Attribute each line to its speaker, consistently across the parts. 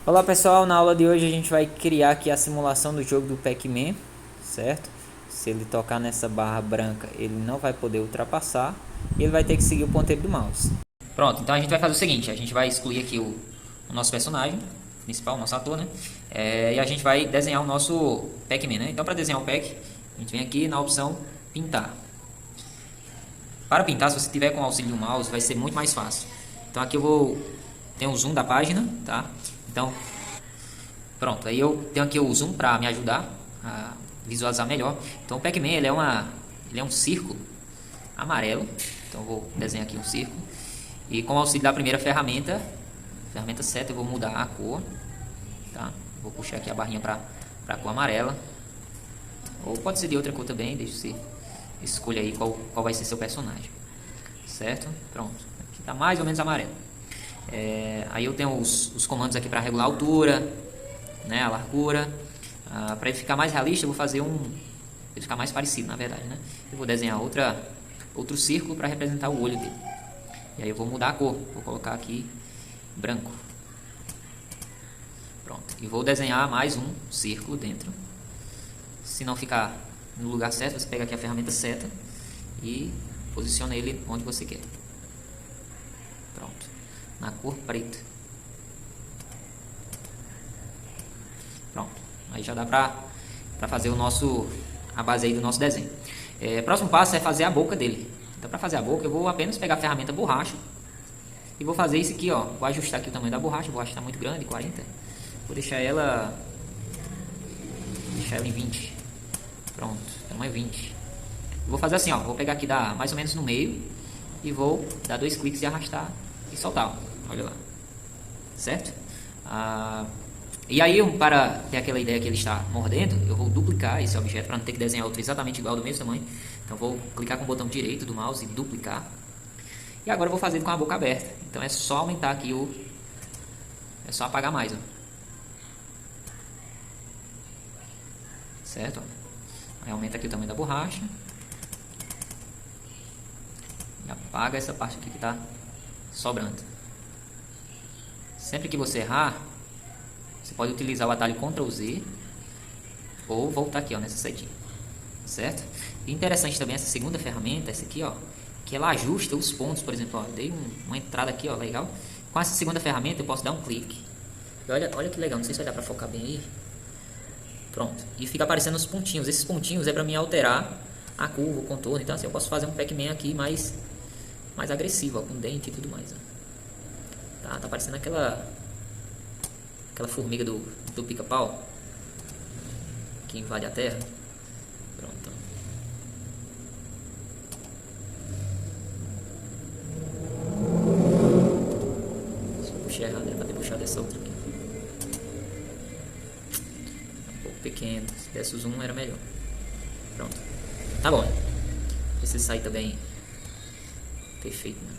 Speaker 1: Olá pessoal, na aula de hoje a gente vai criar aqui a simulação do jogo do Pac-Man, certo? Se ele tocar nessa barra branca, ele não vai poder ultrapassar e ele vai ter que seguir o ponteiro do mouse. Pronto, então a gente vai fazer o seguinte, a gente vai excluir aqui o nosso personagem principal, o nosso ator, né? E a gente vai desenhar o nosso Pac-Man, né? Então para desenhar o Pac, a gente vem aqui na opção pintar. Para pintar, se você tiver com o auxílio do mouse, vai ser muito mais fácil. Então aqui eu vou... tem o zoom da página, tá? Então pronto, aí eu tenho aqui o zoom para me ajudar a visualizar melhor. Então o Pac-Man ele é um círculo amarelo. Então eu vou desenhar aqui um círculo. E com o auxílio da primeira ferramenta, ferramenta seta, eu vou mudar a cor. Tá? Vou puxar aqui a barrinha para a cor amarela. Ou pode ser de outra cor também, deixa você escolha aí qual vai ser seu personagem. Certo? Pronto, aqui está mais ou menos amarelo. Aí eu tenho os comandos aqui para regular a altura, né, a largura. Para ele ficar mais realista, eu vou fazer ele ficar mais parecido, na verdade, né? Eu vou desenhar outro círculo para representar o olho dele. E aí eu vou mudar a cor, vou colocar aqui branco. Pronto, e vou desenhar mais um círculo dentro. Se não ficar no lugar certo, você pega aqui a ferramenta seta e posiciona ele onde você quer. Pronto, na cor preta. Pronto, aí já dá pra fazer a base aí do nosso desenho. Próximo passo é fazer a boca dele. Então para fazer a boca eu vou apenas pegar a ferramenta borracha e vou fazer isso aqui, ó. Vou ajustar aqui o tamanho da borracha, a borracha está muito grande, 40. Vou deixar ela em 20. Pronto, tamanho 20. Vou fazer assim, ó, vou pegar aqui dar mais ou menos no meio e vou dar 2 cliques e arrastar e soltar, ó. Olha lá. Certo? E aí, para ter aquela ideia que ele está mordendo, eu vou duplicar esse objeto para não ter que desenhar outro exatamente igual, do mesmo tamanho. Então vou clicar com o botão direito do mouse e duplicar. E agora eu vou fazer com a boca aberta. Então é só aumentar aqui é só apagar mais, ó. Certo? Aí aumenta aqui o tamanho da borracha. E apaga essa parte aqui que está sobrando. Sempre que você errar, você pode utilizar o atalho Ctrl Z ou voltar aqui, ó, nessa setinha, certo? E interessante também essa segunda ferramenta, essa aqui, ó, que ela ajusta os pontos, por exemplo, ó, eu dei uma entrada aqui, ó, legal. Com essa segunda ferramenta eu posso dar um clique. E olha que legal, não sei se vai dar pra focar bem aí. Pronto, e fica aparecendo os pontinhos. Esses pontinhos é pra mim alterar a curva, o contorno. Então assim, eu posso fazer um Pac-Man aqui mais agressivo, ó, com dente e tudo mais, ó. Tá parecendo aquela formiga do pica-pau que invade a terra. Pronto. Só puxei errado, era pra ter puxado essa outra aqui. Um pouco pequeno, se desse o zoom era melhor. Pronto. Tá bom. Precisa sair também perfeito, né?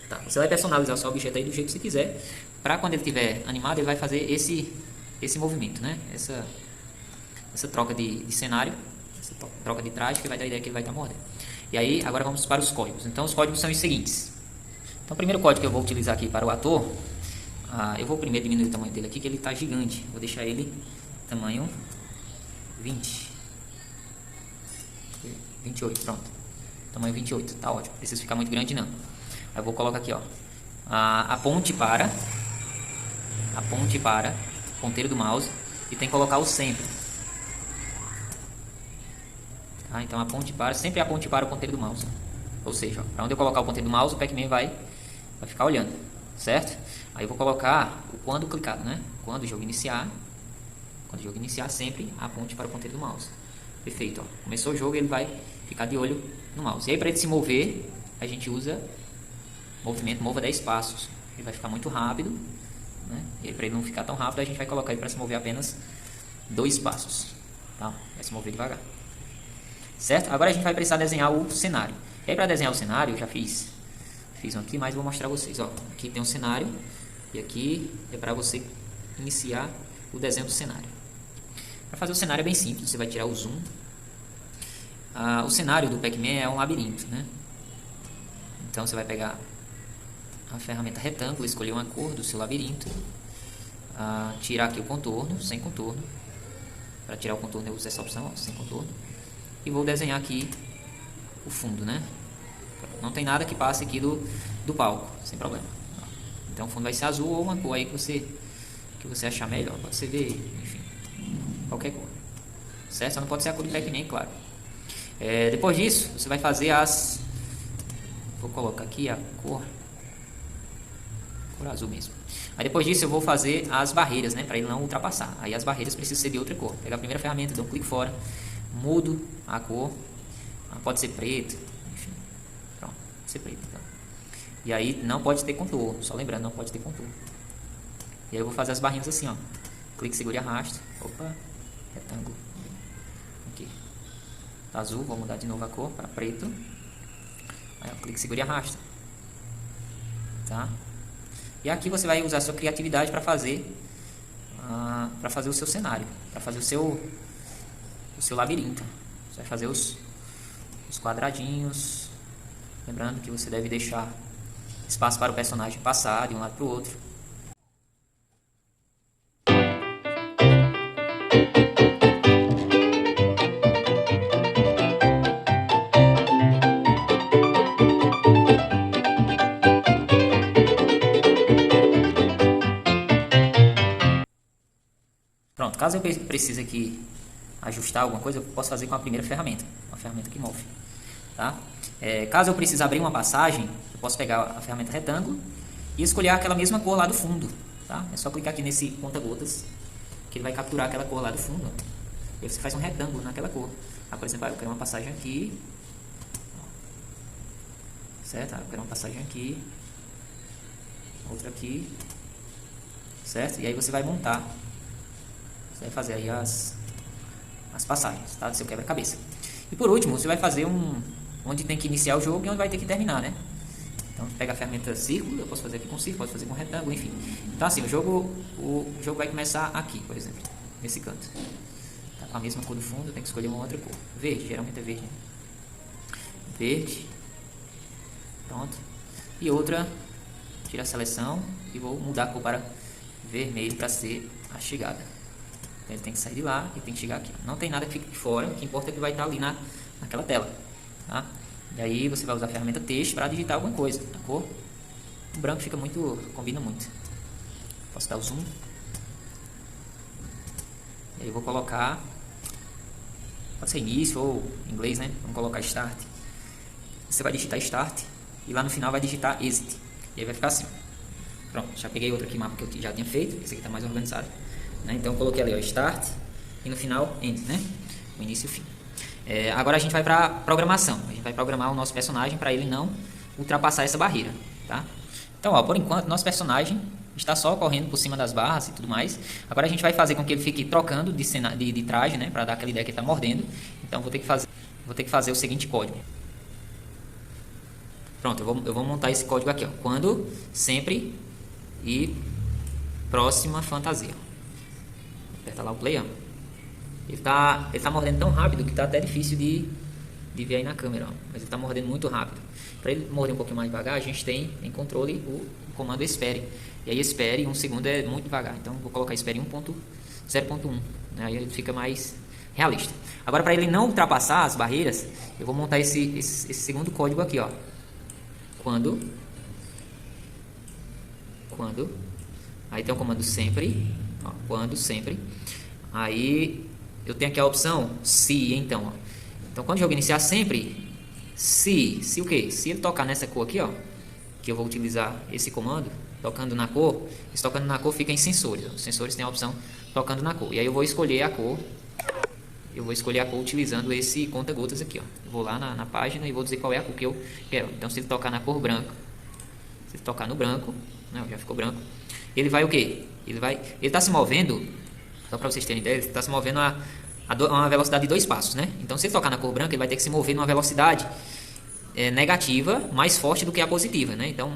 Speaker 1: Tá, você vai personalizar o seu objeto aí do jeito que você quiser. Para quando ele estiver animado, ele vai fazer esse movimento, né? Essa troca de cenário, essa troca de traje, que vai dar a ideia que ele vai estar mordendo. E aí, agora vamos para os códigos. Então, os códigos são os seguintes. Então, o primeiro código que eu vou utilizar aqui para o ator, eu vou primeiro diminuir o tamanho dele aqui, que ele está gigante. Vou deixar ele tamanho 20. 28, pronto. Tamanho 28, tá ótimo. Não precisa ficar muito grande, não. Aí eu vou colocar aqui, ó, aponte para ponteiro do mouse e tem que colocar o sempre. Tá? Então sempre aponte para o ponteiro do mouse. Ou seja, para onde eu colocar o ponteiro do mouse, o Pac-Man vai ficar olhando, certo? Aí eu vou colocar o quando clicado, né? Quando o jogo iniciar, sempre aponte para o ponteiro do mouse. Perfeito, ó. Começou o jogo, ele vai ficar de olho no mouse. E aí para ele se mover, a gente usa movimento mova 10 passos. Ele vai ficar muito rápido, né? E aí para ele não ficar tão rápido, a gente vai colocar ele para se mover apenas 2 passos, tá? Vai se mover devagar, certo? Agora a gente vai precisar desenhar o cenário. E aí para desenhar o cenário, eu já fiz um aqui, mas vou mostrar a vocês, ó. Aqui tem um cenário e aqui é para você iniciar o desenho do cenário. Para fazer o cenário é bem simples, você vai tirar o zoom. O cenário do Pac-Man é um labirinto, né? Então você vai pegar a ferramenta retângulo, escolher uma cor do seu labirinto, tirar aqui o contorno, sem contorno. Para tirar o contorno eu uso essa opção, ó, sem contorno. E vou desenhar aqui o fundo, né? Não tem nada que passe aqui do palco, sem problema. Então o fundo vai ser azul ou uma cor aí que você achar melhor. Pode ser verde, enfim, qualquer cor. Certo? Só não pode ser a cor do Pac-Man, claro. Depois disso, você vai fazer vou colocar aqui a cor azul mesmo. Aí depois disso eu vou fazer as barreiras, né, para ele não ultrapassar. Aí as barreiras precisam ser de outra cor. Pegar a primeira ferramenta, dou um clique fora, mudo a cor, pode ser preto, enfim, pronto, pode ser preto então. E aí não pode ter contorno, só lembrando, não pode ter contorno. E aí eu vou fazer as barrinhas assim, ó, clique, segura e arrasta, opa, retângulo, aqui, tá azul, vou mudar de novo a cor para preto, aí eu clique, segura e arrasta, tá? E aqui você vai usar a sua criatividade para fazer o seu cenário, para fazer o seu labirinto. Você vai fazer os quadradinhos, lembrando que você deve deixar espaço para o personagem passar de um lado para o outro. Pronto, caso eu precise aqui ajustar alguma coisa, eu posso fazer com a primeira ferramenta, uma ferramenta que move, tá? Caso eu precise abrir uma passagem, eu posso pegar a ferramenta retângulo e escolher aquela mesma cor lá do fundo, tá? É só clicar aqui nesse conta-gotas, que ele vai capturar aquela cor lá do fundo, ó. E você faz um retângulo naquela cor. Por exemplo, eu quero uma passagem aqui, certo? Eu quero uma passagem aqui, outra aqui, certo? E aí você vai montar. Você vai fazer aí as passagens, tá? Do seu quebra-cabeça. E por último, você vai fazer onde tem que iniciar o jogo e onde vai ter que terminar, né? Então, pega a ferramenta círculo, eu posso fazer aqui com círculo, posso fazer com retângulo, enfim. Então, assim, o jogo vai começar aqui, por exemplo, nesse canto. Tá com a mesma cor do fundo, eu tenho que escolher uma outra cor. Verde, geralmente é verde, né? Verde. Pronto. E outra, tira a seleção e vou mudar a cor para vermelho para ser a chegada. Ele tem que sair de lá e tem que chegar aqui. Não tem nada que fique fora, o que importa é que vai estar ali naquela tela, tá? E aí você vai usar a ferramenta texto para digitar alguma coisa. A cor, o branco combina muito. Posso dar o zoom. E aí eu vou colocar, pode ser início ou em inglês, né? Vamos colocar start. Você vai digitar start e lá no final vai digitar exit. E aí vai ficar assim. Pronto, já peguei outro aqui, mapa que eu já tinha feito. Esse aqui está mais organizado. Então eu coloquei ali, ó, start e no final end, né? O início e o fim. Agora a gente vai para programação. A gente vai programar o nosso personagem para ele não ultrapassar essa barreira, tá? Então, ó, por enquanto nosso personagem está só correndo por cima das barras e tudo mais. Agora a gente vai fazer com que ele fique trocando de traje, né? Para dar aquela ideia que ele está mordendo. Então vou ter que fazer o seguinte código. Pronto, eu vou montar esse código aqui, ó. Quando, sempre e próxima fantasia. Aperta lá o play, ó. Ele tá mordendo tão rápido que tá até difícil de ver aí na câmera, ó. Mas ele tá mordendo muito rápido. Para ele morder um pouquinho mais devagar, a gente tem em controle o comando espere. E aí espere 1 segundo é muito devagar. Então vou colocar espere 1.0.1, né? Aí ele fica mais realista. Agora, para ele não ultrapassar as barreiras, eu vou montar esse segundo código aqui, ó. Quando aí tem o comando sempre, ó, quando sempre. Aí eu tenho aqui a opção se, então, ó. Então quando o jogo iniciar sempre, se o que? Se ele tocar nessa cor aqui, ó, que eu vou utilizar esse comando, tocando na cor, esse tocando na cor fica em sensores. Os sensores têm a opção tocando na cor. E aí eu vou escolher a cor. Eu vou escolher a cor utilizando esse conta-gotas aqui, ó. Eu vou lá na página e vou dizer qual é a cor que eu quero. Então se ele tocar na cor branco, se ele tocar no branco, não, já ficou branco. Ele vai o quê? Ele está se movendo, só para vocês terem ideia, ele está se movendo a uma velocidade de 2 passos, né? Então se ele tocar na cor branca, ele vai ter que se mover numa velocidade negativa mais forte do que a positiva, né? Então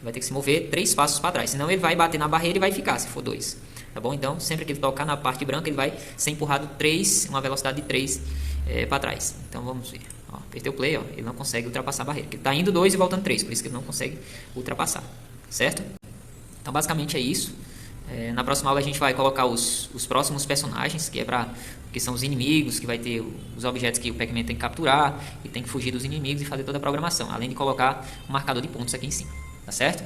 Speaker 1: vai ter que se mover 3 passos para trás, senão ele vai bater na barreira e vai ficar, se for 2, tá bom? Então sempre que ele tocar na parte branca, ele vai ser empurrado uma velocidade de 3 para trás. Então vamos ver, Ó, apertei o play, ó, ele não consegue ultrapassar a barreira. Ele tá indo 2 e voltando 3, por isso que ele não consegue ultrapassar, certo? Então basicamente é isso. Na próxima aula a gente vai colocar os próximos personagens, que são os inimigos, que vai ter os objetos que o Pac-Man tem que capturar e tem que fugir dos inimigos e fazer toda a programação, além de colocar um marcador de pontos aqui em cima, tá certo?